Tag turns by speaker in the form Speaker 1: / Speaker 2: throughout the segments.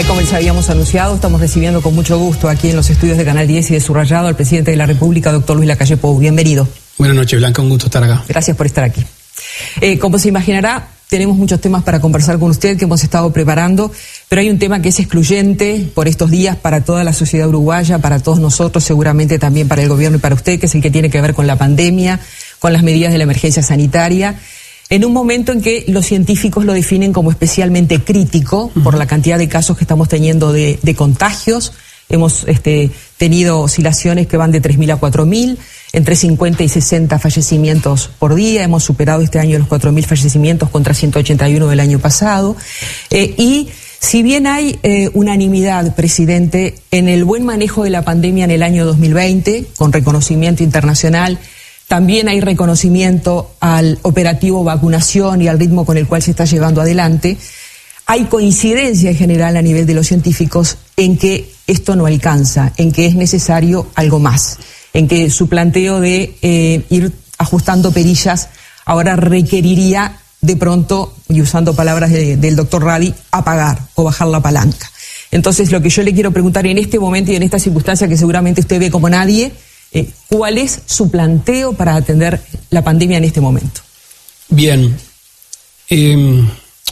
Speaker 1: Como les habíamos anunciado, estamos recibiendo con mucho gusto aquí en los estudios de Canal 10 y de Subrayado al presidente de la República, doctor Luis Lacalle Pou. Bienvenido.
Speaker 2: Buenas noches, Blanca, un gusto estar acá.
Speaker 1: Gracias por estar aquí. Como se imaginará, tenemos muchos temas para conversar con usted que hemos estado preparando, pero hay un tema que es excluyente por estos días para toda la sociedad uruguaya, para todos nosotros, seguramente también para el gobierno y para usted, que es el que tiene que ver con la pandemia, con las medidas de la emergencia sanitaria. En un momento en que los científicos lo definen como especialmente crítico por la cantidad de casos que estamos teniendo de contagios. Hemos tenido oscilaciones que van de 3.000 a 4.000, entre 50 y 60 fallecimientos por día. Hemos superado este año los 4.000 fallecimientos contra 181 del año pasado. Y si bien hay unanimidad, presidente, en el buen manejo de la pandemia en el año 2020, con reconocimiento internacional, también hay reconocimiento al operativo vacunación y al ritmo con el cual se está llevando adelante. Hay coincidencia en general a nivel de los científicos en que esto no alcanza, en que es necesario algo más, en que su planteo de ir ajustando perillas ahora requeriría de pronto, y usando palabras del doctor Radi, apagar o bajar la palanca. Entonces, lo que yo le quiero preguntar en este momento y en esta circunstancia que seguramente usted ve como nadie, ¿cuál es su planteo para atender la pandemia en este momento?
Speaker 2: Bien,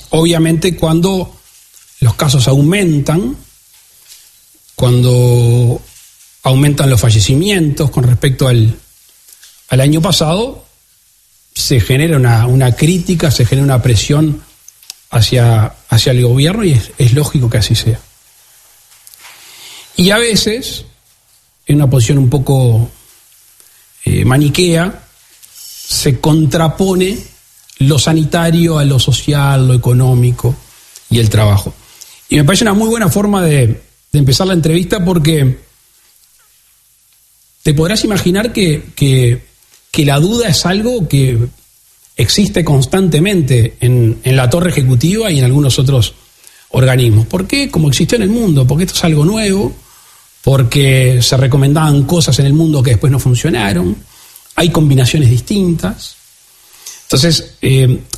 Speaker 2: obviamente cuando los casos aumentan, cuando aumentan los fallecimientos con respecto al año pasado, se genera una crítica, se genera una presión hacia el gobierno y es lógico que así sea. Y a veces, en una posición un poco maniquea, se contrapone lo sanitario a lo social, lo económico y el trabajo. Y me parece una muy buena forma de empezar la entrevista porque te podrás imaginar que la duda es algo que existe constantemente en la torre ejecutiva y en algunos otros organismos. ¿Por qué? Como existió en el mundo, porque esto es algo nuevo, porque se recomendaban cosas en el mundo que después no funcionaron, hay combinaciones distintas. Entonces,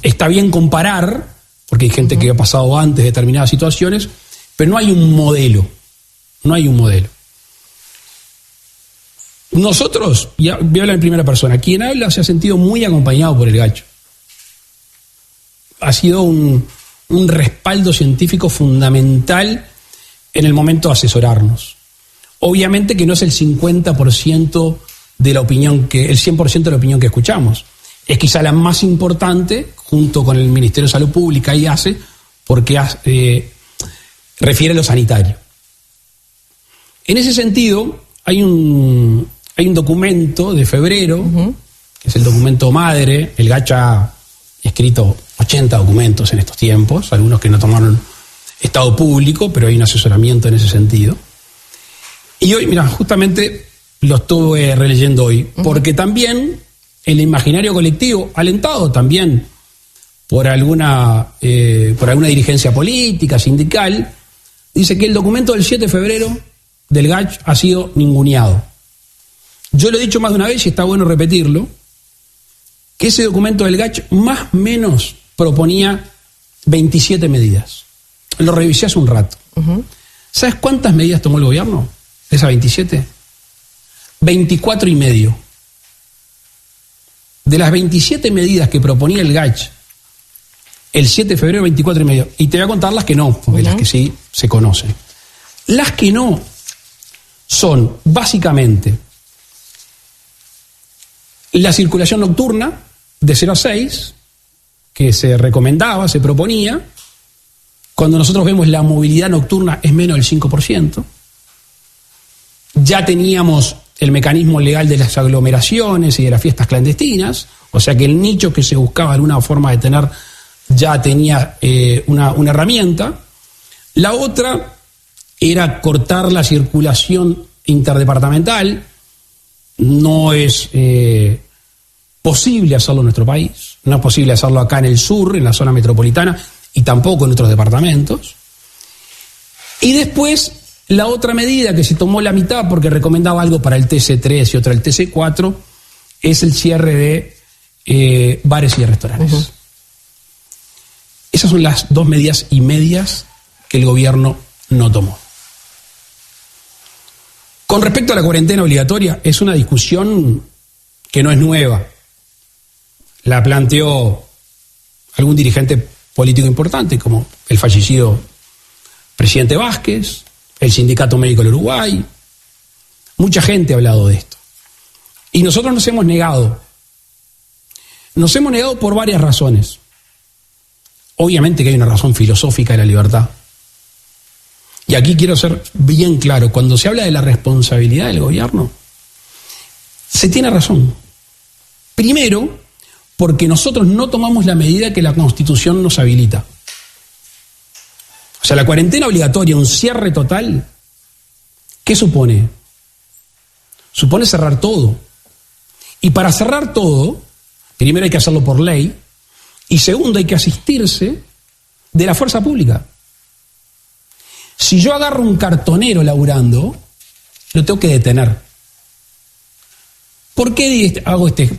Speaker 2: está bien comparar, porque hay gente que ha pasado antes determinadas situaciones, pero no hay un modelo, Nosotros, ya voy a hablar en primera persona, quien habla se ha sentido muy acompañado por el Gacho. Ha sido un respaldo científico fundamental en el momento de asesorarnos. Obviamente que no es el 50% de la opinión el 100% de la opinión que escuchamos. Es quizá la más importante, junto con el Ministerio de Salud Pública y ACE, porque refiere a lo sanitario. En ese sentido, hay un documento de febrero, que es el documento madre. El Gacho ha escrito 80 documentos en estos tiempos, algunos que no tomaron estado público, pero hay un asesoramiento en ese sentido. Y hoy, mira, justamente lo estuve releyendo hoy, porque también el imaginario colectivo, alentado también por alguna dirigencia política, sindical, dice que el documento del 7 de febrero del GACH ha sido ninguneado. Yo lo he dicho más de una vez y está bueno repetirlo, que ese documento del GACH más o menos proponía 27 medidas. Lo revisé hace un rato. ¿Sabes cuántas medidas tomó el gobierno de esas 27? 24 y medio. De las 27 medidas que proponía el GACH el 7 de febrero, 24 y medio. Y te voy a contar las que no, porque las que sí se conocen. Las que no son básicamente la circulación nocturna de 0 a 6, que se recomendaba, se proponía. Cuando nosotros vemos la movilidad nocturna es menos del 5%. Ya teníamos el mecanismo legal de las aglomeraciones y de las fiestas clandestinas, o sea que el nicho que se buscaba alguna forma de tener ya tenía una herramienta. La otra era cortar la circulación interdepartamental. No es posible hacerlo en nuestro país, no es posible hacerlo acá en el sur, en la zona metropolitana, y tampoco en otros departamentos. Y después, la otra medida que se tomó la mitad porque recomendaba algo para el TC3 y otra el TC4 es el cierre de bares y restaurantes. Esas son las 2 medidas y medias que el gobierno no tomó. Con respecto a la cuarentena obligatoria, es una discusión que no es nueva. La planteó algún dirigente político importante, como el fallecido presidente Vázquez, el Sindicato Médico del Uruguay. Mucha gente ha hablado de esto. Y nosotros nos hemos negado. Nos hemos negado por varias razones. Obviamente que hay una razón filosófica de la libertad. Y aquí quiero ser bien claro, cuando se habla de la responsabilidad del gobierno, se tiene razón. Primero, porque nosotros no tomamos la medida que la Constitución nos habilita. O sea, la cuarentena obligatoria, un cierre total, ¿qué supone? Supone cerrar todo. Y para cerrar todo, primero hay que hacerlo por ley, y segundo hay que asistirse de la fuerza pública. Si yo agarro un cartonero laburando, lo tengo que detener. ¿Por qué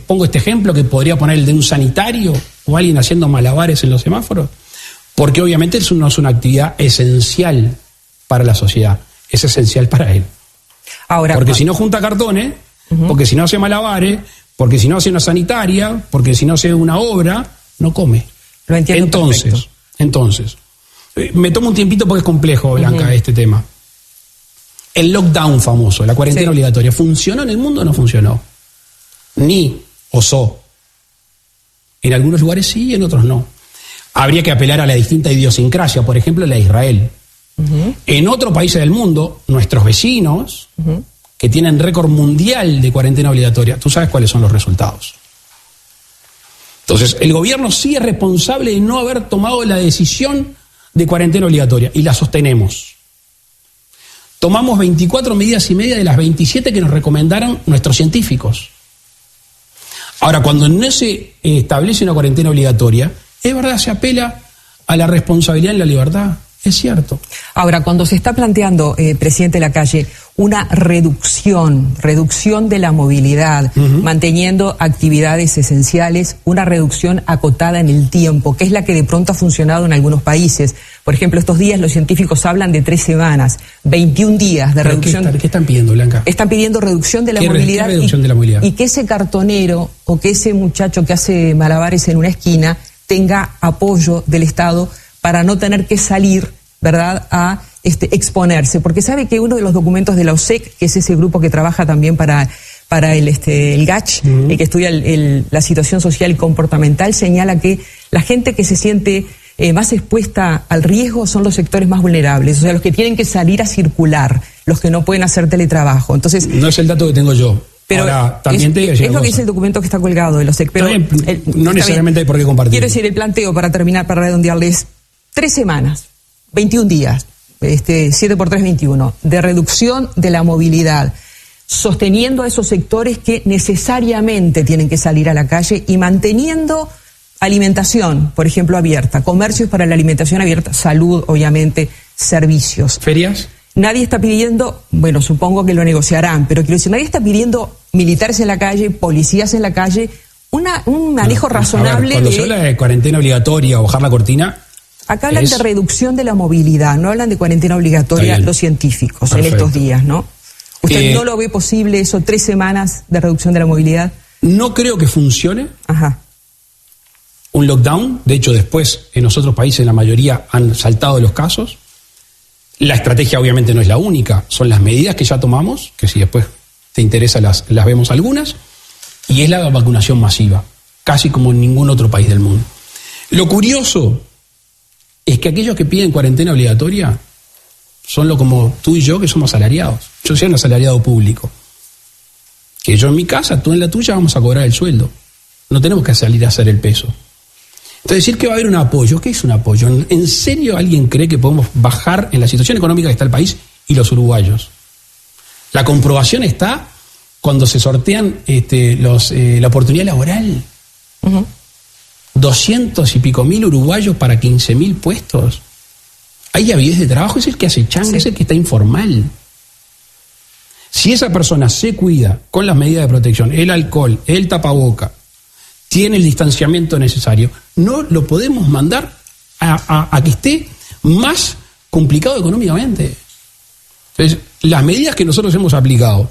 Speaker 2: pongo este ejemplo que podría poner el de un sanitario o alguien haciendo malabares en los semáforos? Porque obviamente eso no es una actividad esencial para la sociedad, es esencial para él. Ahora, porque si no junta cartones, porque si no hace malabares, porque si no hace una sanitaria, porque si no hace una obra, no come.
Speaker 1: Lo entiendo.
Speaker 2: Entonces, me tomo un tiempito porque es complejo, Blanca, este tema. El lockdown famoso, la cuarentena obligatoria, ¿funcionó en el mundo o no funcionó? Ni osó. En algunos lugares sí y en otros no. Habría que apelar a la distinta idiosincrasia, por ejemplo, la de Israel. En otros países del mundo, nuestros vecinos, que tienen récord mundial de cuarentena obligatoria, tú sabes cuáles son los resultados. Entonces, el gobierno sí es responsable de no haber tomado la decisión de cuarentena obligatoria, y la sostenemos. Tomamos 24 medidas y media de las 27 que nos recomendaron nuestros científicos. Ahora, cuando no se establece una cuarentena obligatoria, es verdad, se apela a la responsabilidad en la libertad, es cierto.
Speaker 1: Ahora, cuando se está planteando, presidente Lacalle, una reducción de la movilidad, manteniendo actividades esenciales, una reducción acotada en el tiempo, que es la que de pronto ha funcionado en algunos países. Por ejemplo, estos días los científicos hablan de 3 semanas, 21 días de reducción.
Speaker 2: ¿Qué están pidiendo, Blanca?
Speaker 1: Están pidiendo reducción de la movilidad.
Speaker 2: ¿Qué reducción de la movilidad?
Speaker 1: Y que ese cartonero o que ese muchacho que hace malabares en una esquina tenga apoyo del Estado para no tener que salir, ¿verdad?, a exponerse, porque sabe que uno de los documentos de la OSEC, que es ese grupo que trabaja también para el GACH, el que estudia la situación social y comportamental, señala que la gente que se siente más expuesta al riesgo son los sectores más vulnerables, o sea, los que tienen que salir a circular, los que no pueden hacer teletrabajo. Entonces,
Speaker 2: no es el dato que tengo yo.
Speaker 1: Pero
Speaker 2: ahora, también
Speaker 1: es lo que dice el documento que está colgado de los OSEC. Pero
Speaker 2: no necesariamente hay por qué compartir.
Speaker 1: Quiero decir, el planteo, para terminar, para redondearles, 3 semanas, 21 días, 7 por 3, 21, de reducción de la movilidad, sosteniendo a esos sectores que necesariamente tienen que salir a la calle y manteniendo alimentación, por ejemplo, abierta, comercios para la alimentación abierta, salud, obviamente, servicios.
Speaker 2: ¿Ferias?
Speaker 1: Nadie está pidiendo, bueno, supongo que lo negociarán, pero quiero decir, nadie está pidiendo militares en la calle, policías en la calle, un manejo razonable.
Speaker 2: Cuando se habla de cuarentena obligatoria o bajar la cortina,
Speaker 1: acá hablan de reducción de la movilidad, no hablan de cuarentena obligatoria los científicos. Perfecto. En estos días, ¿no? ¿Usted no lo ve posible eso, 3 semanas de reducción de la movilidad?
Speaker 2: No creo que funcione. Un lockdown. De hecho, después en los otros países la mayoría han saltado los casos. La estrategia obviamente no es la única, son las medidas que ya tomamos, que si después te interesa las vemos algunas, y es la vacunación masiva, casi como en ningún otro país del mundo. Lo curioso es que aquellos que piden cuarentena obligatoria son como tú y yo, que somos asalariados. Yo soy un asalariado público. Que yo en mi casa, tú en la tuya, vamos a cobrar el sueldo. No tenemos que salir a hacer el peso. Entonces, decir que va a haber un apoyo, ¿qué es un apoyo? ¿En serio alguien cree que podemos bajar en la situación económica que está el país y los uruguayos? La comprobación está cuando se sortean la oportunidad laboral. 200 y pico mil uruguayos para 15.000 puestos. Hay avidez de trabajo, es el que hace changa, es el que está informal. Si esa persona se cuida con las medidas de protección, el alcohol, el tapaboca, tiene el distanciamiento necesario, no lo podemos mandar a que esté más complicado económicamente. Entonces, las medidas que nosotros hemos aplicado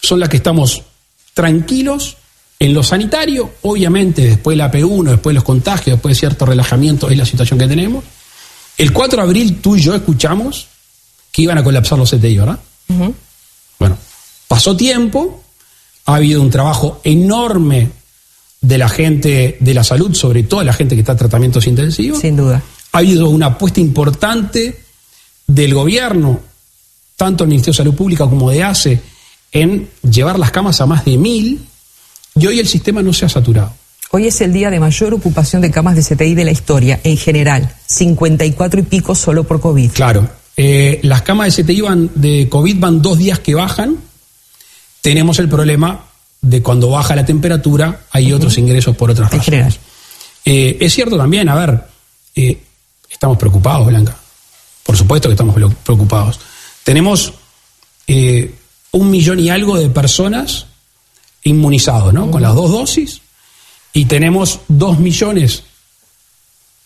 Speaker 2: son las que estamos tranquilos en lo sanitario, obviamente después de la P1, después de los contagios, después de cierto relajamiento, es la situación que tenemos. El 4 de abril tú y yo escuchamos que iban a colapsar los CTI, ¿verdad? Uh-huh. Bueno, pasó tiempo, ha habido un trabajo enorme de la gente de la salud, sobre todo la gente que está en tratamientos intensivos.
Speaker 1: Sin duda.
Speaker 2: Ha habido una apuesta importante del gobierno, tanto el Ministerio de Salud Pública como de ACE, en llevar las camas a más de 1.000, y hoy el sistema no se ha saturado.
Speaker 1: Hoy es el día de mayor ocupación de camas de CTI de la historia, en general, 54 y pico solo por COVID.
Speaker 2: Claro, las camas de CTI de COVID van 2 días que bajan. Tenemos el problema de cuando baja la temperatura, hay otros ingresos por otras razones. En general. Es cierto también, a ver, estamos preocupados, Blanca. Por supuesto que estamos preocupados. Tenemos 1 millón y algo de personas inmunizados, ¿no? Con las 2 dosis. Y tenemos 2 millones,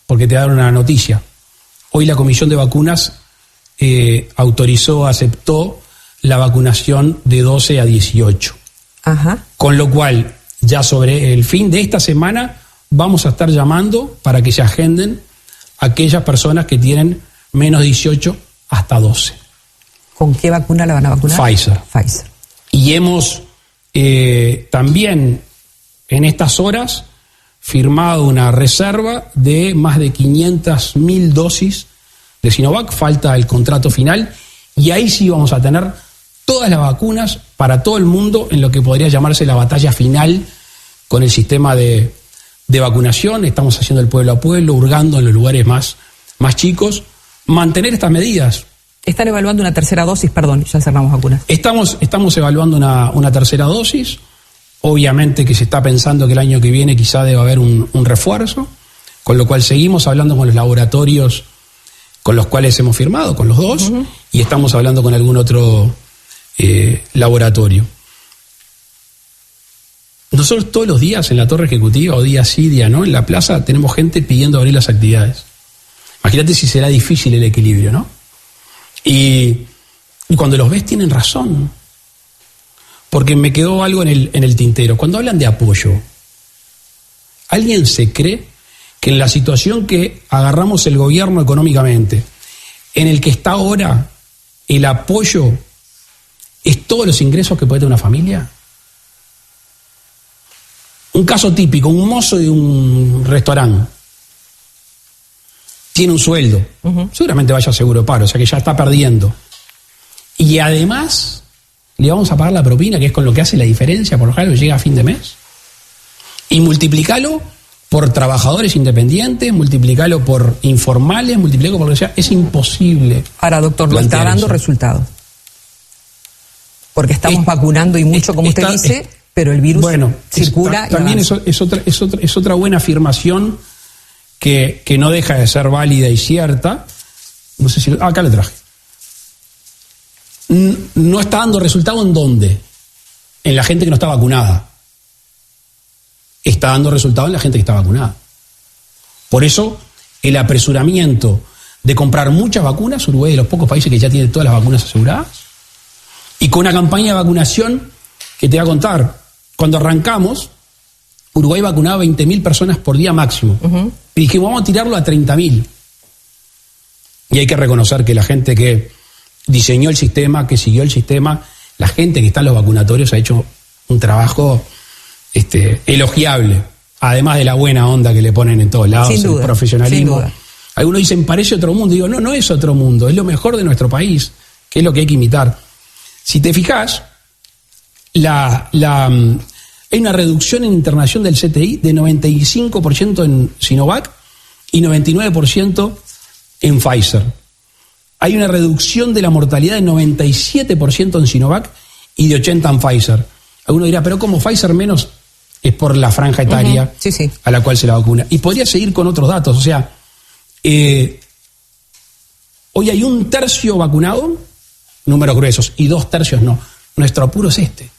Speaker 2: porque te dieron una noticia. Hoy la Comisión de Vacunas aceptó la vacunación de 12 a 18. Ajá. Con lo cual, ya sobre el fin de esta semana, vamos a estar llamando para que se agenden aquellas personas que tienen menos 18 hasta 12.
Speaker 1: ¿Con qué vacuna la van a vacunar?
Speaker 2: Pfizer. Y hemos también en estas horas firmado una reserva de más de 500.000 dosis de Sinovac. Falta el contrato final y ahí sí vamos a tener todas las vacunas para todo el mundo en lo que podría llamarse la batalla final con el sistema de vacunación. Estamos haciendo el pueblo a pueblo, hurgando en los lugares más chicos. Mantener estas medidas.
Speaker 1: Están evaluando una tercera dosis, perdón, ya cerramos vacunas.
Speaker 2: Estamos evaluando una tercera dosis. Obviamente que se está pensando que el año que viene quizá deba haber un refuerzo, con lo cual seguimos hablando con los laboratorios con los cuales hemos firmado, con los 2, uh-huh. Y estamos hablando con algún otro laboratorio. Nosotros todos los días en la Torre Ejecutiva, o día sí, día no, en la plaza tenemos gente pidiendo abrir las actividades. Imagínate si será difícil el equilibrio, ¿no? Y cuando los ves tienen razón. Porque me quedó algo en el tintero. Cuando hablan de apoyo, ¿alguien se cree que en la situación que agarramos el gobierno económicamente, en el que está ahora, el apoyo es todos los ingresos que puede tener una familia? Un caso típico, un mozo de un restaurante tiene un sueldo, uh-huh. Seguramente vaya a seguro de paro, o sea que ya está perdiendo. Y además le vamos a pagar la propina, que es con lo que hace la diferencia, por lo general llega a fin de mes. Y multiplicalo por trabajadores independientes, multiplicalo por informales, multiplicalo por lo que sea. Es imposible.
Speaker 1: Ahora, doctor, no está dando resultados. Porque estamos vacunando y mucho, como usted dice, pero el virus circula.
Speaker 2: También es otra buena afirmación que no deja de ser válida y cierta. No sé si... acá le traje. No está dando resultado ¿en dónde? En la gente que no está vacunada. Está dando resultado en la gente que está vacunada. Por eso, el apresuramiento de comprar muchas vacunas, Uruguay es de los pocos países que ya tiene todas las vacunas aseguradas, y con una campaña de vacunación que te voy a contar. Cuando arrancamos, Uruguay vacunaba 20.000 personas por día máximo. Uh-huh. Y dijimos, vamos a tirarlo a 30.000. Y hay que reconocer que la gente que diseñó el sistema, que siguió el sistema, la gente que está en los vacunatorios ha hecho un trabajo elogiable, además de la buena onda que le ponen en todos lados, el profesionalismo. Sin duda. Algunos dicen, parece otro mundo. Digo, no es otro mundo, es lo mejor de nuestro país, que es lo que hay que imitar. Si te fijas, hay una reducción en internación del CTI de 95% en Sinovac y 99% en Pfizer. Hay una reducción de la mortalidad de 97% en Sinovac y de 80% en Pfizer. Alguno dirá, pero ¿cómo Pfizer menos? Es por la franja etaria
Speaker 1: uh-huh. Sí.
Speaker 2: A la cual se la vacuna. Y podría seguir con otros datos. O sea, hoy hay 1/3 vacunado, números gruesos, y 2/3 no. Nuestro apuro es este.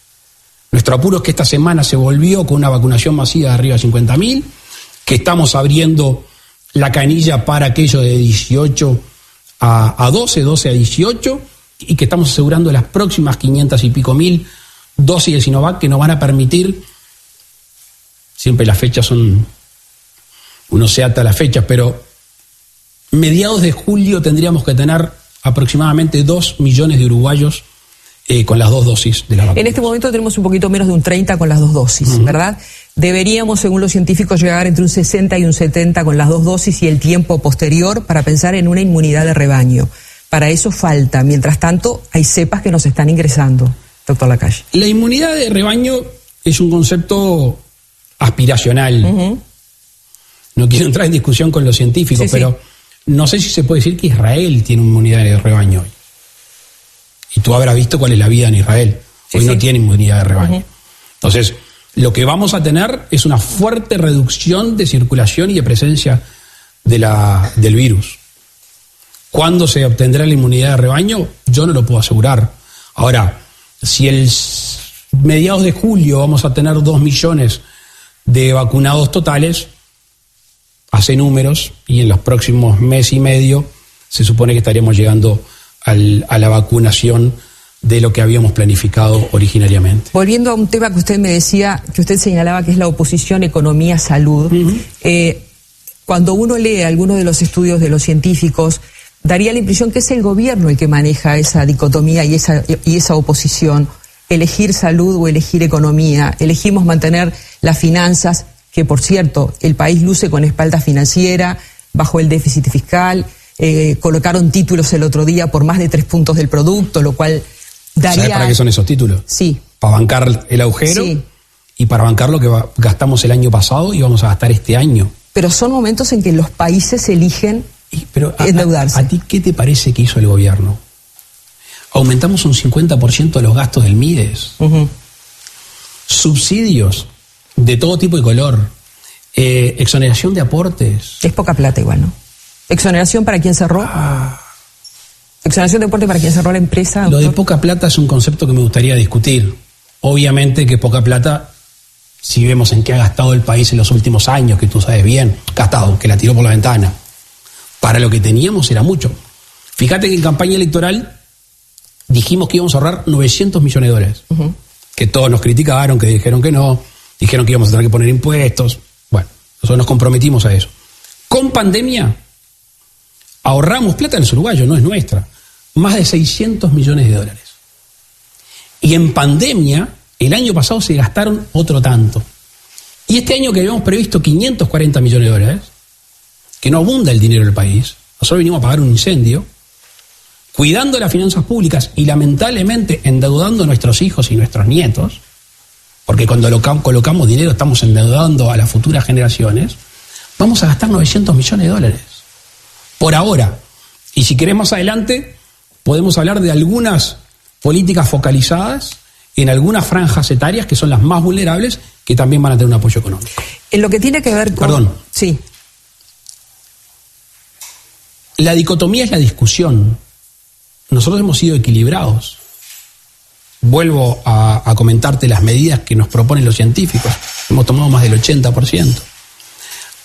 Speaker 2: Nuestro apuro es que esta semana se volvió con una vacunación masiva de arriba de 50.000, que estamos abriendo la canilla para aquellos de 18 a 12 a 18, y que estamos asegurando las próximas 500 y pico mil dosis de Sinovac que nos van a permitir, siempre las fechas son, uno se ata a las fechas, pero mediados de julio tendríamos que tener aproximadamente 2 millones de uruguayos con las 2 dosis de la vacuna.
Speaker 1: En este momento tenemos un poquito menos de un 30 con las 2 dosis, ¿verdad? Deberíamos, según los científicos, llegar entre un 60 y un 70 con las 2 dosis y el tiempo posterior para pensar en una inmunidad de rebaño. Para eso falta. Mientras tanto, hay cepas que nos están ingresando, doctor Lacalle.
Speaker 2: La inmunidad de rebaño es un concepto aspiracional. No quiero entrar en discusión con los científicos, pero no sé si se puede decir que Israel tiene inmunidad de rebaño hoy. Y tú habrás visto cuál es la vida en Israel. Hoy no tiene inmunidad de rebaño. Entonces, lo que vamos a tener es una fuerte reducción de circulación y de presencia del virus. ¿Cuándo se obtendrá la inmunidad de rebaño? Yo no lo puedo asegurar. Ahora, si mediados de julio vamos a tener 2 millones de vacunados totales, hace números, y en los próximos mes y medio se supone que estaríamos llegando a la vacunación de lo que habíamos planificado originariamente.
Speaker 1: Volviendo a un tema que usted me decía, que usted señalaba, que es la oposición economía-salud, cuando uno lee algunos de los estudios de los científicos, daría la impresión que es el gobierno el que maneja esa dicotomía y esa oposición, elegir salud o elegir economía. Elegimos mantener las finanzas, que por cierto, el país luce con espalda financiera, bajo el déficit fiscal, colocaron títulos el otro día por más de 3 puntos del producto, lo cual daría...
Speaker 2: ¿Sabes para qué son esos títulos?
Speaker 1: Sí.
Speaker 2: Para bancar el agujero y para bancar lo que gastamos el año pasado y vamos a gastar este año.
Speaker 1: Pero son momentos en que los países eligen endeudarse.
Speaker 2: ¿A ti qué te parece que hizo el gobierno? Aumentamos un 50% de los gastos del MIDES. Subsidios de todo tipo y color. Exoneración de aportes.
Speaker 1: Es poca plata igual, ¿no? Exoneración para quien cerró. Exoneración de aporte para quien cerró la empresa.
Speaker 2: Doctor. Lo de poca plata es un concepto que me gustaría discutir. Obviamente que poca plata, si vemos en qué ha gastado el país en los últimos años, que tú sabes bien, gastado, que la tiró por la ventana. Para lo que teníamos era mucho. Fíjate que en campaña electoral dijimos que íbamos a ahorrar 900 millones de dólares. Que todos nos criticaron, que dijeron que no, dijeron que íbamos a tener que poner impuestos. Bueno, nosotros nos comprometimos a eso. Con pandemia ahorramos plata en los uruguayos, no es nuestra. Más de 600 millones de dólares. Y en pandemia, el año pasado se gastaron otro tanto. Y este año que habíamos previsto 540 millones de dólares, que no abunda el dinero del país, nosotros vinimos a pagar un incendio, cuidando las finanzas públicas y lamentablemente endeudando a nuestros hijos y nuestros nietos, porque cuando colocamos dinero estamos endeudando a las futuras generaciones, vamos a gastar 900 millones de dólares. Por ahora. Y si querés más adelante, podemos hablar de algunas políticas focalizadas en algunas franjas etarias que son las más vulnerables, que también van a tener un apoyo económico.
Speaker 1: En lo que tiene que ver con...
Speaker 2: Perdón.
Speaker 1: Sí.
Speaker 2: La dicotomía es la discusión. Nosotros hemos sido equilibrados. Vuelvo a comentarte las medidas que nos proponen los científicos. Hemos tomado más del 80%.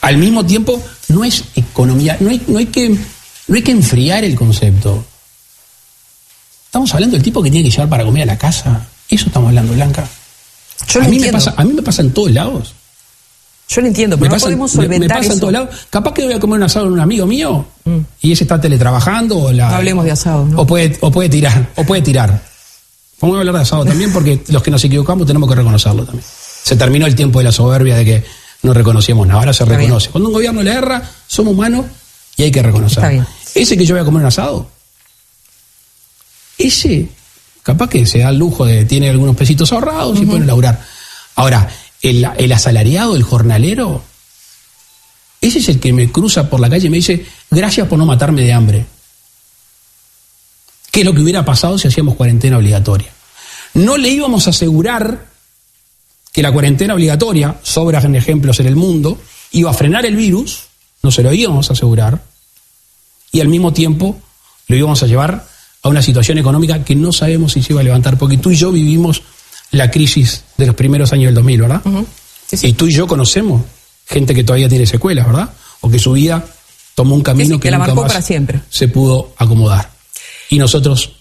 Speaker 2: Al mismo tiempo, no es economía, no hay que enfriar el concepto. Estamos hablando del tipo que tiene que llevar para comer a la casa. Eso estamos hablando, Blanca.
Speaker 1: Yo lo entiendo.
Speaker 2: A mí me pasa en todos lados.
Speaker 1: Yo lo entiendo, pero no podemos solventar
Speaker 2: me pasa
Speaker 1: eso.
Speaker 2: En todos lados. Capaz que voy a comer un asado con un amigo mío y ese está teletrabajando.
Speaker 1: No hablemos de asado, ¿no?
Speaker 2: O puede tirar. Vamos a hablar de asado también, porque los que nos equivocamos tenemos que reconocerlo también. Se terminó el tiempo de la soberbia de que no reconocíamos nada, ahora se reconoce. Bien. Cuando un gobierno le erra, somos humanos y hay que reconocerlo.
Speaker 1: Está bien.
Speaker 2: Ese que yo voy a comer un asado, ese capaz que se da el lujo de tiene algunos pesitos ahorrados y puede laburar. Ahora, el asalariado, el jornalero, ese es el que me cruza por la calle y me dice, gracias por no matarme de hambre. ¿Qué es lo que hubiera pasado si hacíamos cuarentena obligatoria? No le íbamos a asegurar que la cuarentena obligatoria, sobran ejemplos en el mundo, iba a frenar el virus, no se lo íbamos a asegurar, y al mismo tiempo lo íbamos a llevar a una situación económica que no sabemos si se iba a levantar, porque tú y yo vivimos la crisis de los primeros años del 2000, ¿verdad? Sí. Y tú y yo conocemos gente que todavía tiene secuelas, ¿verdad? O que su vida tomó un camino
Speaker 1: que
Speaker 2: que
Speaker 1: la
Speaker 2: nunca
Speaker 1: marcó
Speaker 2: más
Speaker 1: para siempre.
Speaker 2: Se pudo acomodar. Y nosotros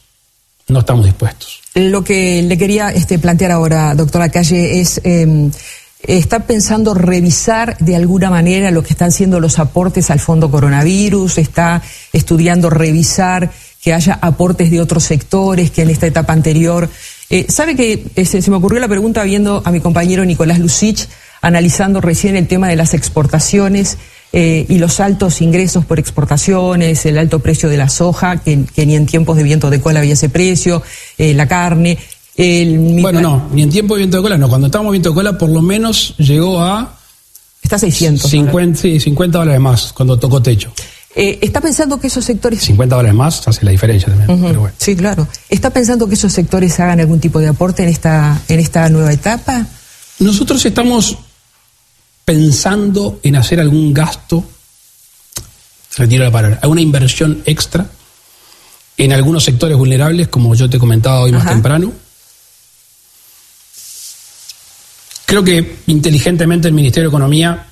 Speaker 2: no estamos dispuestos.
Speaker 1: Lo que le quería plantear ahora, doctora Calle, es... ¿está pensando revisar de alguna manera lo que están siendo los aportes al fondo coronavirus? ¿Está estudiando revisar que haya aportes de otros sectores que en esta etapa anterior? ¿Sabe que se me ocurrió la pregunta viendo a mi compañero Nicolás Lucich analizando recién el tema de las exportaciones y los altos ingresos por exportaciones, el alto precio de la soja, que ni en tiempos de viento de cola había ese precio, la carne...
Speaker 2: Bueno, no, ni en tiempo de viento de cola, no. Cuando estábamos viento de cola, por lo menos llegó a...
Speaker 1: Está a 600.
Speaker 2: 50 dólares más cuando tocó techo.
Speaker 1: ¿Está pensando que esos sectores...
Speaker 2: 50 dólares más hace la diferencia también. Pero bueno.
Speaker 1: Sí, claro. ¿Está pensando que esos sectores hagan algún tipo de aporte en esta nueva etapa?
Speaker 2: Nosotros estamos pensando en hacer algún gasto, retiro la palabra, alguna inversión extra en algunos sectores vulnerables, como yo te comentaba hoy más temprano. Creo que inteligentemente el Ministerio de Economía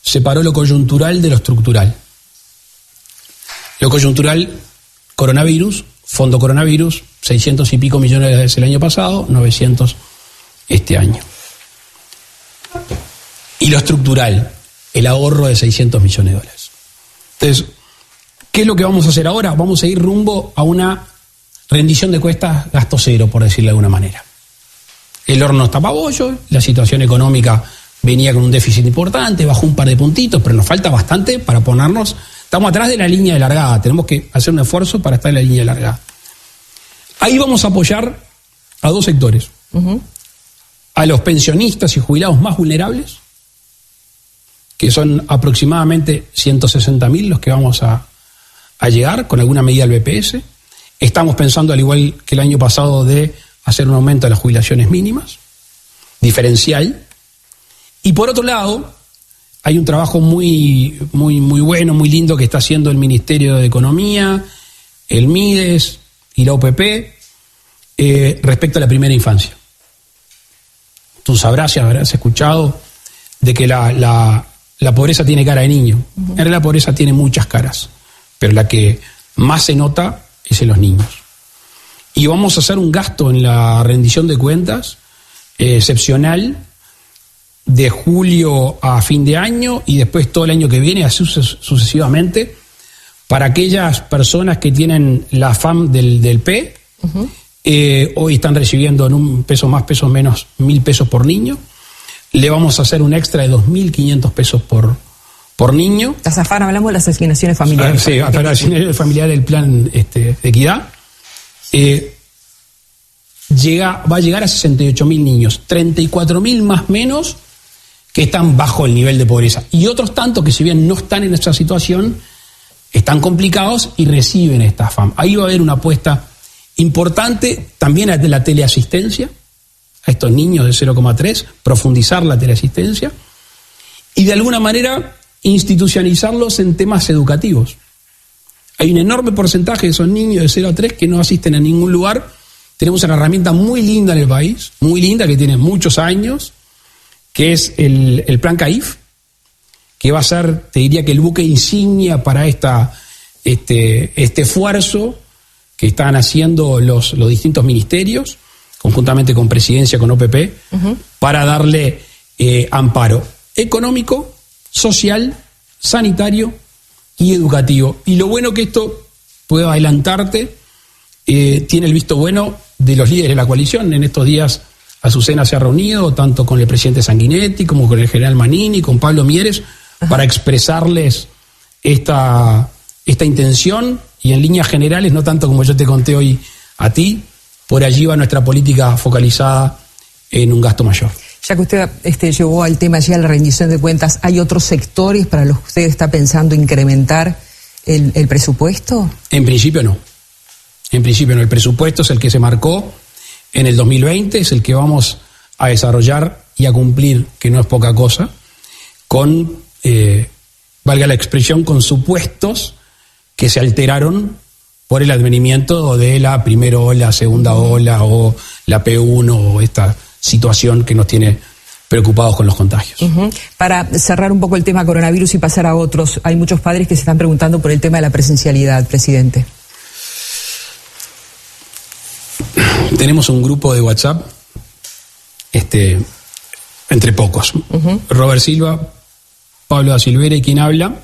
Speaker 2: separó lo coyuntural de lo estructural. Lo coyuntural, coronavirus, fondo coronavirus, 600 y pico millones el año pasado, 900 este año. Y lo estructural, el ahorro de 600 millones de dólares. Entonces, ¿qué es lo que vamos a hacer ahora? Vamos a ir rumbo a una rendición de cuentas gasto cero, por decirlo de alguna manera. El horno está pabollo, la situación económica venía con un déficit importante, bajó un par de puntitos, pero nos falta bastante para ponernos... Estamos atrás de la línea de largada, tenemos que hacer un esfuerzo para estar en la línea de largada. Ahí vamos a apoyar a dos sectores. A los pensionistas y jubilados más vulnerables, que son aproximadamente 160.000 los que vamos a llegar con alguna medida del BPS. Estamos pensando, al igual que el año pasado, de hacer un aumento de las jubilaciones mínimas, diferencial. Y por otro lado, hay un trabajo muy bueno, muy lindo que está haciendo el Ministerio de Economía, el MIDES y la OPP respecto a la primera infancia. Tú sabrás y habrás escuchado de que la pobreza tiene cara de niño. En realidad la pobreza tiene muchas caras, pero la que más se nota es en los niños. Y vamos a hacer un gasto en la rendición de cuentas excepcional de julio a fin de año y después todo el año que viene, así sucesivamente, para aquellas personas que tienen la FAM del P. Hoy están recibiendo en un peso más, pesos menos, 1.000 pesos por niño. Le vamos a hacer un extra de 2.500 pesos por niño.
Speaker 1: Las AFAN, hablamos de las asignaciones familiares.
Speaker 2: Sí, las asignaciones familiares del plan de equidad. Va a llegar a 68.000 niños, 34.000 más menos que están bajo el nivel de pobreza. Y otros tantos que, si bien no están en esta situación, están complicados y reciben esta FAM. Ahí va a haber una apuesta importante también de la teleasistencia a estos niños de 0,3, profundizar la teleasistencia y de alguna manera institucionalizarlos en temas educativos. Hay un enorme porcentaje de esos niños de 0 a 3 que no asisten a ningún lugar. Tenemos una herramienta muy linda en el país, muy linda, que tiene muchos años, que es el plan CAIF, que va a ser, te diría que el buque insignia para este esfuerzo que están haciendo los distintos ministerios, conjuntamente con Presidencia, con OPP, para darle amparo económico, social, sanitario y educativo. Y lo bueno que esto, puedo adelantarte, tiene el visto bueno de los líderes de la coalición. En estos días Azucena se ha reunido tanto con el presidente Sanguinetti como con el general Manini, con Pablo Mieres, para expresarles esta intención y en líneas generales, no tanto como yo te conté hoy a ti, por allí va nuestra política focalizada en un gasto mayor.
Speaker 1: Ya que usted llevó al tema ya la rendición de cuentas, ¿hay otros sectores para los que usted está pensando incrementar el presupuesto?
Speaker 2: En principio no. En principio no. El presupuesto es el que se marcó en el 2020, es el que vamos a desarrollar y a cumplir, que no es poca cosa, con, valga la expresión, con supuestos que se alteraron por el advenimiento de la primera ola, segunda ola o la P1 o esta situación que nos tiene preocupados con los contagios.
Speaker 1: Para cerrar un poco el tema coronavirus y pasar a otros, hay muchos padres que se están preguntando por el tema de la presencialidad, presidente.
Speaker 2: Tenemos un grupo de WhatsApp, entre pocos. Robert Silva, Pablo da Silveira y quien habla,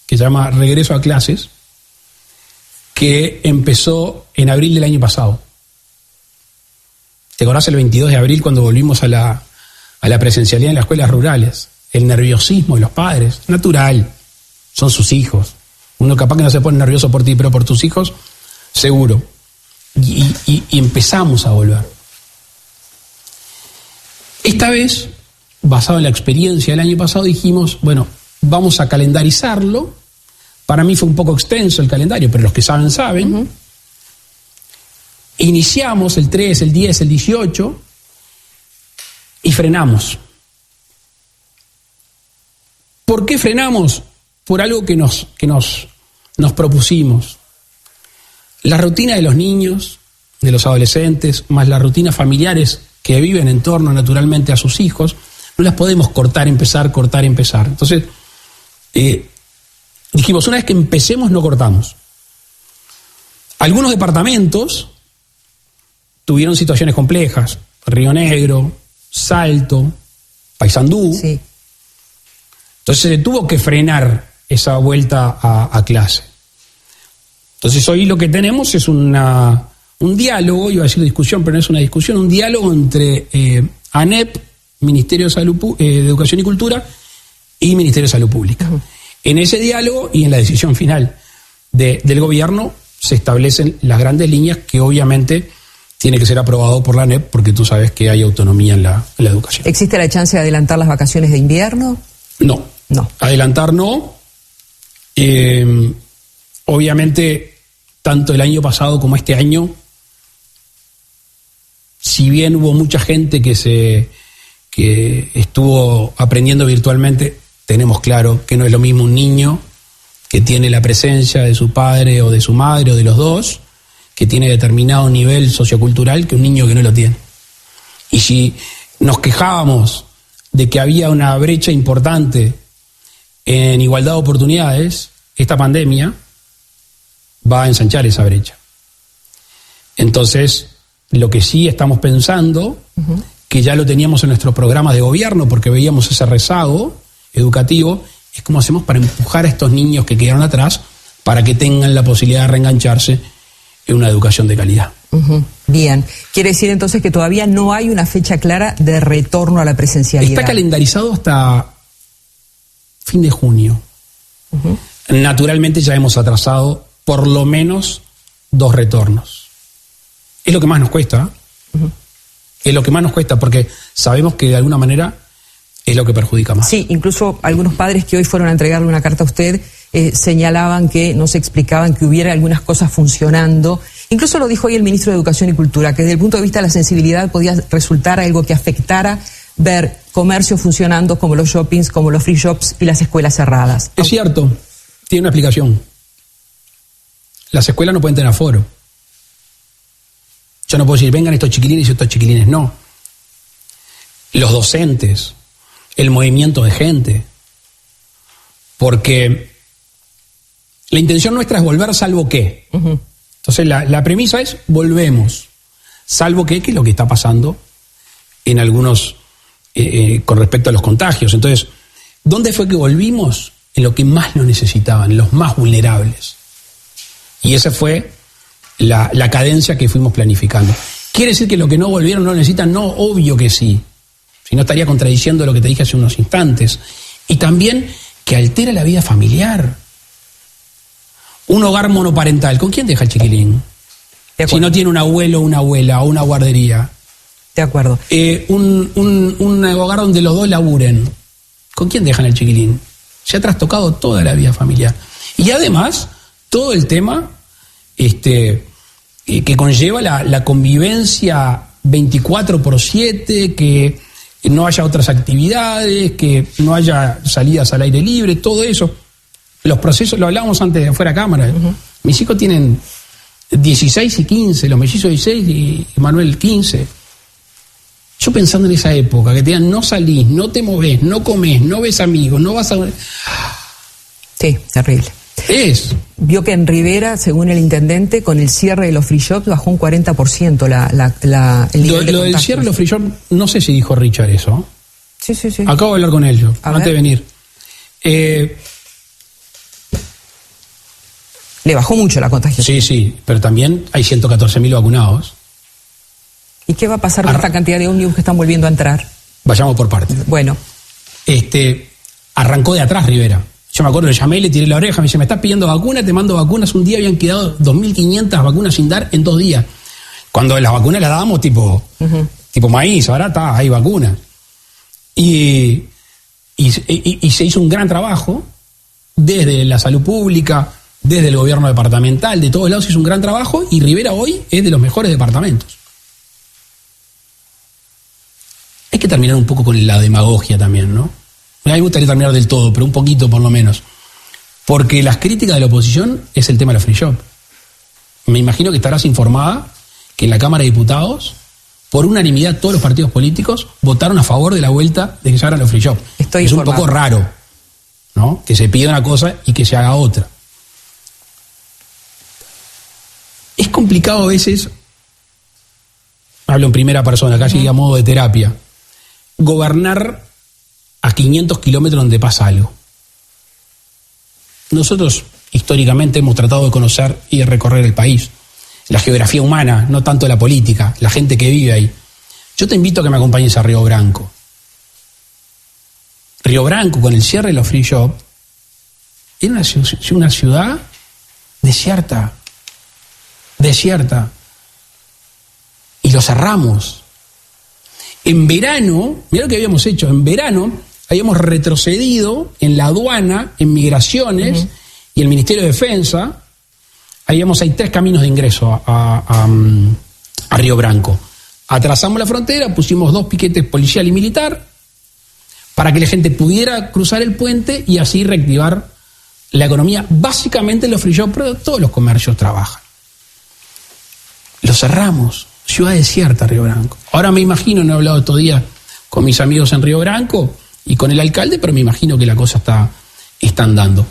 Speaker 2: que se llama Regreso a Clases, que empezó en abril del año pasado. ¿Te acordás el 22 de abril cuando volvimos a la presencialidad en las escuelas rurales? El nerviosismo de los padres, natural, son sus hijos. Uno capaz que no se pone nervioso por ti, pero por tus hijos, seguro. Y empezamos a volver. Esta vez, basado en la experiencia del año pasado, dijimos, bueno, vamos a calendarizarlo. Para mí fue un poco extenso el calendario, pero los que saben, saben. Iniciamos el 3, el 10, el 18 y frenamos. ¿Por qué frenamos? Por algo que nos propusimos. La rutina de los niños, de los adolescentes, más las rutinas familiares que viven en torno naturalmente a sus hijos, no las podemos cortar, empezar. Entonces, dijimos, una vez que empecemos, no cortamos. Algunos departamentos tuvieron situaciones complejas. Río Negro, Salto, Paysandú. Sí. Entonces se tuvo que frenar esa vuelta a clase. Entonces hoy lo que tenemos es un diálogo, iba a decir discusión, pero no es una discusión, un diálogo entre ANEP, Ministerio de Salud, de Educación y Cultura, y Ministerio de Salud Pública. En ese diálogo y en la decisión final del gobierno se establecen las grandes líneas que obviamente tiene que ser aprobado por la ANEP porque tú sabes que hay autonomía en la educación.
Speaker 1: ¿Existe la chance de adelantar las vacaciones de invierno?
Speaker 2: No. Adelantar no. Obviamente, tanto el año pasado como este año, si bien hubo mucha gente que estuvo aprendiendo virtualmente, tenemos claro que no es lo mismo un niño que tiene la presencia de su padre o de su madre o de los dos, que tiene determinado nivel sociocultural, que un niño que no lo tiene. Y si nos quejábamos de que había una brecha importante en igualdad de oportunidades, esta pandemia va a ensanchar esa brecha. Entonces, lo que sí estamos pensando, que ya lo teníamos en nuestros programas de gobierno porque veíamos ese rezago educativo, es cómo hacemos para empujar a estos niños que quedaron atrás para que tengan la posibilidad de reengancharse en una educación de calidad.
Speaker 1: Bien, quiere decir entonces que todavía no hay una fecha clara de retorno a la presencialidad.
Speaker 2: Está calendarizado hasta fin de junio. Naturalmente ya hemos atrasado por lo menos 2 retornos. Es lo que más nos cuesta. Es lo que más nos cuesta porque sabemos que de alguna manera es lo que perjudica más.
Speaker 1: Sí, incluso algunos padres que hoy fueron a entregarle una carta a usted señalaban que no se explicaban que hubiera algunas cosas funcionando. Incluso lo dijo hoy el ministro de Educación y Cultura, que desde el punto de vista de la sensibilidad podía resultar algo que afectara ver comercio funcionando como los shoppings, como los free shops y las escuelas cerradas.
Speaker 2: Es cierto, tiene una explicación. Las escuelas no pueden tener aforo. Yo no puedo decir, vengan estos chiquilines y estos chiquilines, no. Los docentes, el movimiento de gente, porque la intención nuestra es volver salvo qué. Entonces la premisa es volvemos, salvo qué, que es lo que está pasando en algunos con respecto a los contagios. Entonces, ¿dónde fue que volvimos? En lo que más lo necesitaban, en los más vulnerables. Y esa fue la cadencia que fuimos planificando. ¿Quiere decir que lo que no volvieron no lo necesitan? No, obvio que sí. Si no estaría contradiciendo lo que te dije hace unos instantes. Y también que altera la vida familiar. Un hogar monoparental, ¿con quién deja el chiquilín? Si no tiene un abuelo, una abuela o una guardería.
Speaker 1: De acuerdo.
Speaker 2: Un hogar donde los dos laburen, ¿con quién dejan el chiquilín? Se ha trastocado toda la vida familiar. Y además, todo el tema que conlleva la convivencia 24/7, que no haya otras actividades, que no haya salidas al aire libre, todo eso. Los procesos, lo hablábamos antes de afuera cámara. Mis hijos tienen 16 y 15, los mellizos 16 y Manuel 15. Yo pensando en esa época, que te digan, no salís, no te movés, no comés, no ves amigos, no vas a...
Speaker 1: Sí, terrible. Vio que en Rivera, según el intendente, con el cierre de los free shops bajó un 40% el nivel de
Speaker 2: Lo del cierre de los free shops, no sé si dijo Richard eso.
Speaker 1: Sí.
Speaker 2: Acabo de hablar con él yo, antes de venir.
Speaker 1: Le bajó mucho la contagiación.
Speaker 2: Sí, pero también hay 114.000 vacunados.
Speaker 1: ¿Y qué va a pasar con esta cantidad de ómnibus que están volviendo a entrar?
Speaker 2: Vayamos por partes.
Speaker 1: Bueno.
Speaker 2: Arrancó de atrás Rivera. Yo me acuerdo, le llamé, le tiré la oreja, me dice, me estás pidiendo vacunas, te mando vacunas. Un día habían quedado 2.500 vacunas sin dar en 2 días. Cuando las vacunas las dábamos tipo maíz, ahora hay vacunas. Y se hizo un gran trabajo desde la salud pública, desde el gobierno departamental, de todos lados se hizo un gran trabajo, y Rivera hoy es de los mejores departamentos. Hay que terminar un poco con la demagogia también, ¿no? A mí me gustaría terminar del todo, pero un poquito por lo menos. Porque las críticas de la oposición es el tema de los free shop. Me imagino que estarás informada que en la Cámara de Diputados, por unanimidad, todos los partidos políticos votaron a favor de la vuelta de que se hagan los free shop.
Speaker 1: Estoy
Speaker 2: es
Speaker 1: informada.
Speaker 2: Un poco raro, ¿no? Que se pida una cosa y que se haga otra. Es complicado a veces, hablo en primera persona, casi a modo de terapia, gobernar a 500 kilómetros donde pasa algo. Nosotros históricamente hemos tratado de conocer y de recorrer el país, la geografía humana, no tanto la política, la gente que vive ahí. Yo te invito a que me acompañes a Río Branco. Río Branco, con el cierre de los free shop, era una ciudad desierta. Y lo cerramos. En verano, mirá lo que habíamos hecho, en verano habíamos retrocedido en la aduana, en migraciones y el Ministerio de Defensa. Hay 3 caminos de ingreso a Río Branco. Atrasamos la frontera, pusimos 2 piquetes policial y militar para que la gente pudiera cruzar el puente y así reactivar la economía. Básicamente los free shop, pero todos los comercios trabajan. Lo cerramos. Ciudad desierta, Río Branco. Ahora me imagino, no he hablado estos días con mis amigos en Río Branco y con el alcalde, pero me imagino que la cosa está andando.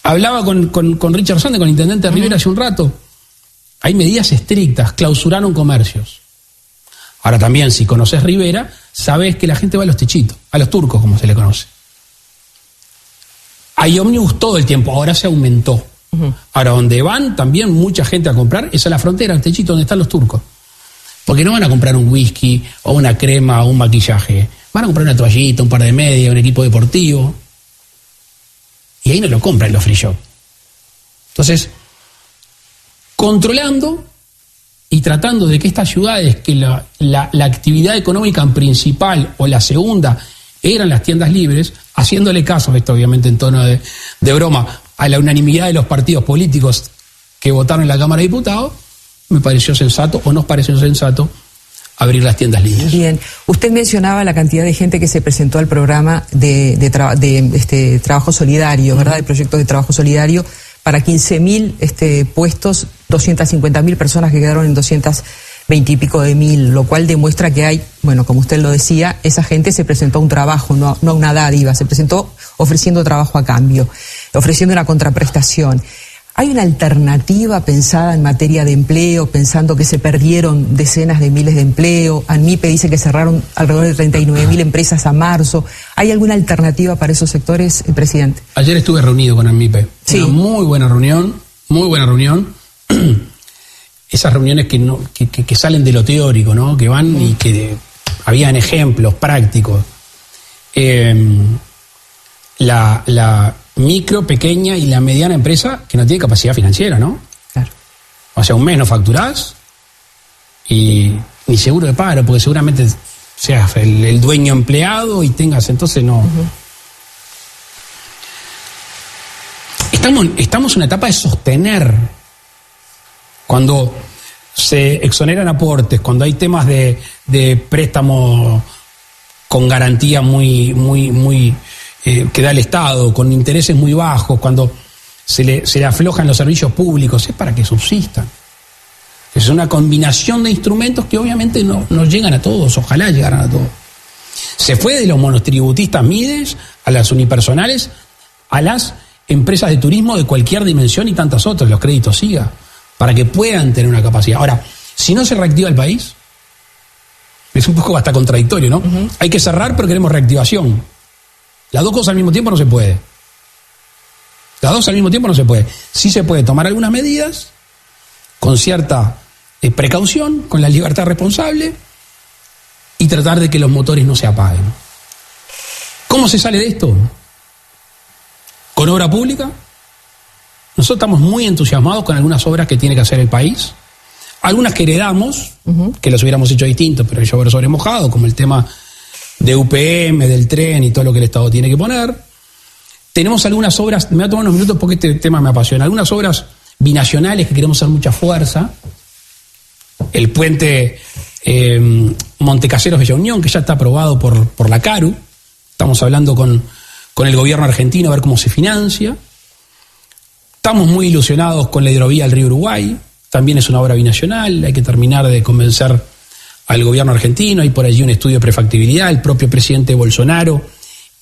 Speaker 2: Hablaba con Richard Sande, con el intendente de Rivera hace un rato. Hay medidas estrictas, clausuraron comercios. Ahora también, si conoces Rivera, sabes que la gente va a los techitos, a los turcos, como se le conoce. Hay ómnibus todo el tiempo, ahora se aumentó. Ahora, donde van también mucha gente a comprar es a la frontera, al techito donde están los turcos. Porque no van a comprar un whisky o una crema o un maquillaje. Van a comprar una toallita, un par de medias, un equipo deportivo. Y ahí no lo compran los free shop. Entonces, controlando y tratando de que estas ciudades, que la actividad económica principal o la segunda eran las tiendas libres, haciéndole caso, esto obviamente en tono de broma, a la unanimidad de los partidos políticos que votaron en la Cámara de Diputados, me pareció sensato, o nos pareció sensato, abrir las tiendas libres.
Speaker 1: Bien, usted mencionaba la cantidad de gente que se presentó al programa de trabajo solidario, ¿verdad? De proyectos de trabajo solidario para 15.000 puestos, 250.000 personas que quedaron en 220 y pico de mil, lo cual demuestra que hay, bueno, como usted lo decía, esa gente se presentó a un trabajo, no a una dádiva, se presentó ofreciendo trabajo a cambio, ofreciendo una contraprestación. ¿Hay una alternativa pensada en materia de empleo, pensando que se perdieron decenas de miles de empleo? ANMIPE dice que cerraron alrededor de 39.000 empresas a marzo. ¿Hay alguna alternativa para esos sectores, presidente?
Speaker 2: Ayer estuve reunido con ANMIPE.
Speaker 1: Sí.
Speaker 2: Una muy buena reunión. Esas reuniones que salen de lo teórico, ¿no? Que van y que habían ejemplos prácticos. La micro, pequeña y la mediana empresa que no tiene capacidad financiera, ¿no?
Speaker 1: Claro.
Speaker 2: O sea, un mes no facturás y ni seguro de paro, porque seguramente seas el dueño empleado y tengas, entonces no. Estamos en una etapa de sostener. Cuando se exoneran aportes, cuando hay temas de préstamos con garantía muy que da el Estado, con intereses muy bajos, cuando se le aflojan los servicios públicos, es para que subsistan. Es una combinación de instrumentos que obviamente no llegan a todos, ojalá llegaran a todos. Se fue de los monotributistas MIDES a las unipersonales, a las empresas de turismo de cualquier dimensión y tantas otras, los créditos SIGA, para que puedan tener una capacidad. Ahora, si no se reactiva el país, es un poco hasta contradictorio, ¿no? Uh-huh. Hay que cerrar, pero queremos reactivación. Las dos cosas al mismo tiempo no se puede. Las dos al mismo tiempo no se puede. Sí se puede tomar algunas medidas con cierta precaución, con la libertad responsable y tratar de que los motores no se apaguen. ¿Cómo se sale de esto? Con obra pública. Nosotros estamos muy entusiasmados con algunas obras que tiene que hacer el país. Algunas que heredamos, que las hubiéramos hecho distintos, pero yo sobre mojado, como el tema de UPM, del tren y todo lo que el Estado tiene que poner. Tenemos algunas obras, me voy a tomar unos minutos porque este tema me apasiona, algunas obras binacionales que queremos hacer mucha fuerza. El puente Montecaseros-Bella Unión, que ya está aprobado por la CARU. Estamos hablando con el gobierno argentino a ver cómo se financia. Estamos muy ilusionados con la hidrovía del río Uruguay. También es una obra binacional, hay que terminar de convencer al gobierno argentino. Hay por allí un estudio de prefactibilidad. El propio presidente Bolsonaro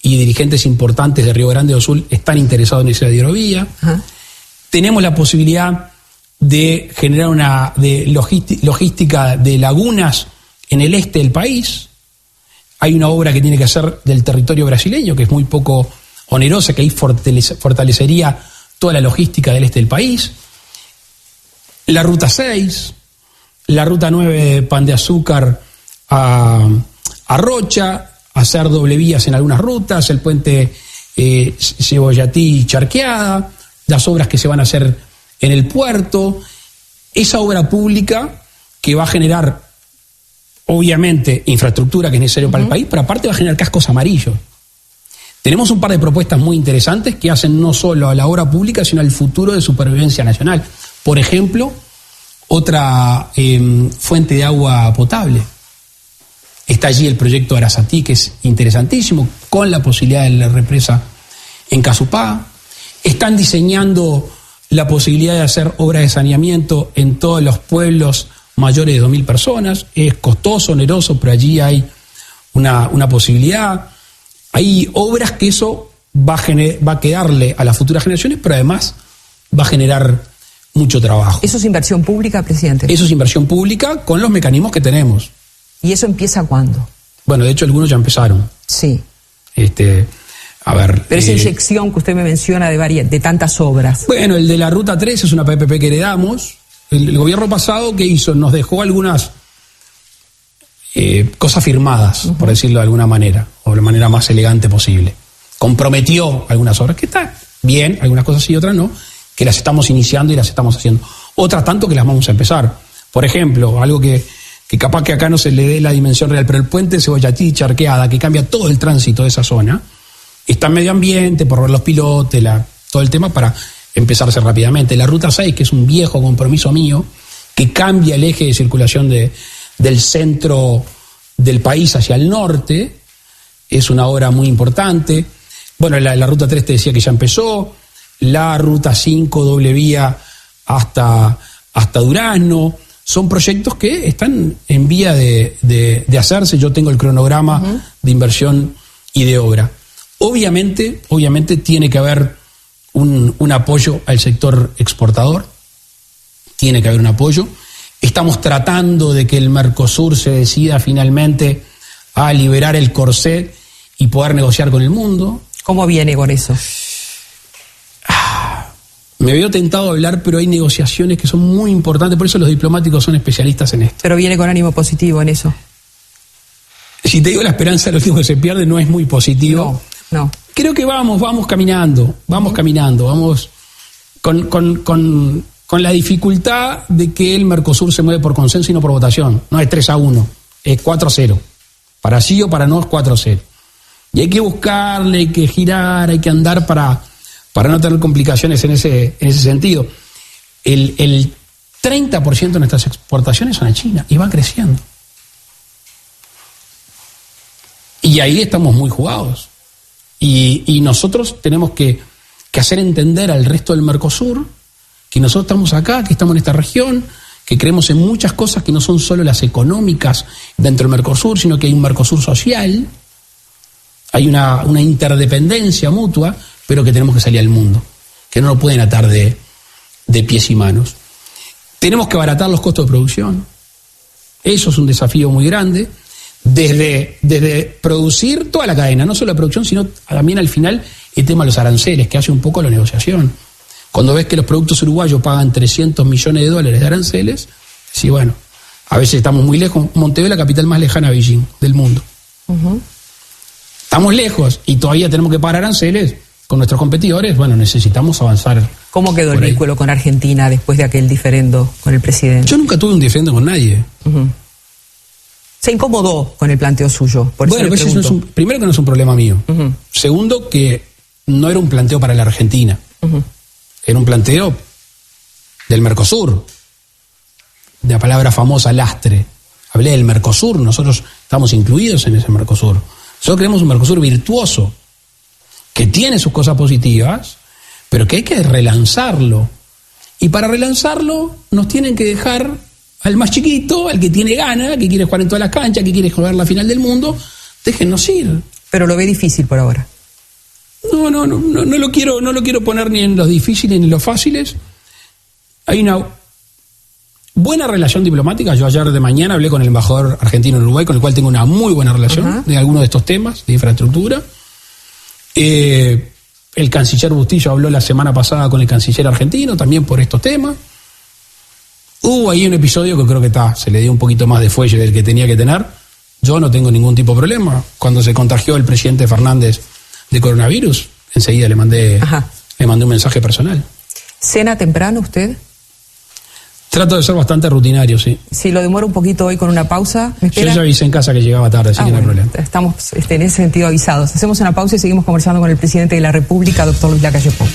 Speaker 2: y dirigentes importantes de Río Grande do Sul están interesados en esa hidrovía. Uh-huh. Tenemos la posibilidad de generar una logística de lagunas en el este del país. Hay una obra que tiene que hacer del territorio brasileño, que es muy poco onerosa, que ahí fortalecería toda la logística del este del país. La ruta 6, la ruta 9 de Pan de Azúcar a Rocha, hacer doble vías en algunas rutas, el puente Cebollatí-Charqueada, las obras que se van a hacer en el puerto, esa obra pública que va a generar, obviamente, infraestructura que es necesario para el país, pero aparte va a generar cascos amarillos. Tenemos un par de propuestas muy interesantes que hacen no solo a la obra pública, sino al futuro de supervivencia nacional. Por ejemplo, otra fuente de agua potable. Está allí el proyecto Arasatí, que es interesantísimo, con la posibilidad de la represa en Casupá. Están diseñando la posibilidad de hacer obras de saneamiento en todos los pueblos mayores de 2.000 personas. Es costoso, oneroso, pero allí hay una posibilidad. Hay obras que eso va a quedarle a las futuras generaciones, pero además va a generar mucho trabajo.
Speaker 1: ¿Eso es inversión pública, presidente?
Speaker 2: Eso es inversión pública con los mecanismos que tenemos.
Speaker 1: ¿Y eso empieza cuándo?
Speaker 2: Bueno, de hecho algunos ya empezaron.
Speaker 1: Sí.
Speaker 2: A ver.
Speaker 1: Pero esa inyección que usted me menciona de tantas obras.
Speaker 2: Bueno, el de la Ruta 3 es una PPP que heredamos. El gobierno pasado, ¿qué hizo? Nos dejó algunas cosas firmadas, por decirlo de alguna manera, o de la manera más elegante posible. Comprometió algunas obras que están bien, algunas cosas sí y otras no, que las estamos iniciando y las estamos haciendo. Otras tanto que las vamos a empezar. Por ejemplo, algo que capaz que acá no se le dé la dimensión real, pero el puente Cebollatí-Charqueada, que cambia todo el tránsito de esa zona, está en medio ambiente, por ver los pilotes, todo el tema para empezarse rápidamente. La Ruta 6, que es un viejo compromiso mío, que cambia el eje de circulación del centro del país hacia el norte, es una obra muy importante. Bueno, la Ruta 3 te decía que ya empezó, la Ruta 5, doble vía hasta Durazno. Son proyectos que están en vía de hacerse. Yo tengo el cronograma de inversión y de obra. Obviamente tiene que haber un apoyo al sector exportador. Tiene que haber un apoyo. Estamos tratando de que el Mercosur se decida finalmente a liberar el corset y poder negociar con el mundo.
Speaker 1: ¿Cómo viene con eso?
Speaker 2: Me veo tentado a hablar, pero hay negociaciones que son muy importantes, por eso los diplomáticos son especialistas en esto.
Speaker 1: Pero viene con ánimo positivo en eso.
Speaker 2: Si te digo la esperanza, lo último que se pierde no es muy positivo.
Speaker 1: No.
Speaker 2: Creo que vamos caminando, vamos con la dificultad de que el Mercosur se mueve por consenso y no por votación. No es 3-1, es 4-0. Para sí o para no es 4-0. Y hay que buscarle, hay que girar, hay que andar para no tener complicaciones en ese sentido. El 30% de nuestras exportaciones son a China y va creciendo. Y ahí estamos muy jugados. Y nosotros tenemos que hacer entender al resto del Mercosur que nosotros estamos acá, que estamos en esta región, que creemos en muchas cosas que no son solo las económicas dentro del Mercosur, sino que hay un Mercosur social, hay una interdependencia mutua, pero que tenemos que salir al mundo, que no lo pueden atar de pies y manos. Tenemos que abaratar los costos de producción. Eso es un desafío muy grande, desde producir toda la cadena, no solo la producción, sino también al final el tema de los aranceles, que hace un poco la negociación. Cuando ves que los productos uruguayos pagan $300 millones de aranceles, sí, bueno, a veces estamos muy lejos. Montevideo es la capital más lejana a Beijing del mundo. Uh-huh. Estamos lejos y todavía tenemos que pagar aranceles con nuestros competidores. Bueno, necesitamos avanzar.
Speaker 1: ¿Cómo quedó el vínculo con Argentina después de aquel diferendo con el presidente?
Speaker 2: Yo nunca tuve un diferendo con nadie.
Speaker 1: Uh-huh. Se incomodó con el planteo suyo. Por
Speaker 2: bueno,
Speaker 1: eso
Speaker 2: primero que no es un problema mío. Uh-huh. Segundo, que no era un planteo para la Argentina. Uh-huh. Era un planteo del Mercosur, de la palabra famosa lastre. Hablé del Mercosur, nosotros estamos incluidos en ese Mercosur. Nosotros queremos un Mercosur virtuoso, que tiene sus cosas positivas, pero que hay que relanzarlo. Y para relanzarlo nos tienen que dejar al más chiquito, al que tiene ganas, que quiere jugar en todas las canchas, que quiere jugar la final del mundo, déjennos ir.
Speaker 1: Pero lo ve difícil por ahora.
Speaker 2: No lo quiero poner ni en los difíciles ni en los fáciles. Hay una buena relación diplomática. Yo ayer de mañana hablé con el embajador argentino en Uruguay, con el cual tengo una muy buena relación. Uh-huh. De algunos de estos temas de infraestructura. El canciller Bustillo habló la semana pasada con el canciller argentino también por estos temas. Hubo ahí un episodio que creo que se le dio un poquito más de fuelle del que tenía que tener. Yo no tengo ningún tipo de problema. Cuando se contagió el presidente Fernández de coronavirus, enseguida le mandé un mensaje personal.
Speaker 1: ¿Cena temprano usted?
Speaker 2: Trato de ser bastante rutinario, sí.
Speaker 1: Si lo demoro un poquito hoy con una pausa, ¿me espera?
Speaker 2: Yo ya avisé en casa que llegaba tarde, así que no hay problema.
Speaker 1: Estamos en ese sentido avisados. Hacemos una pausa y seguimos conversando con el presidente de la República, doctor Luis Lacalle Pou.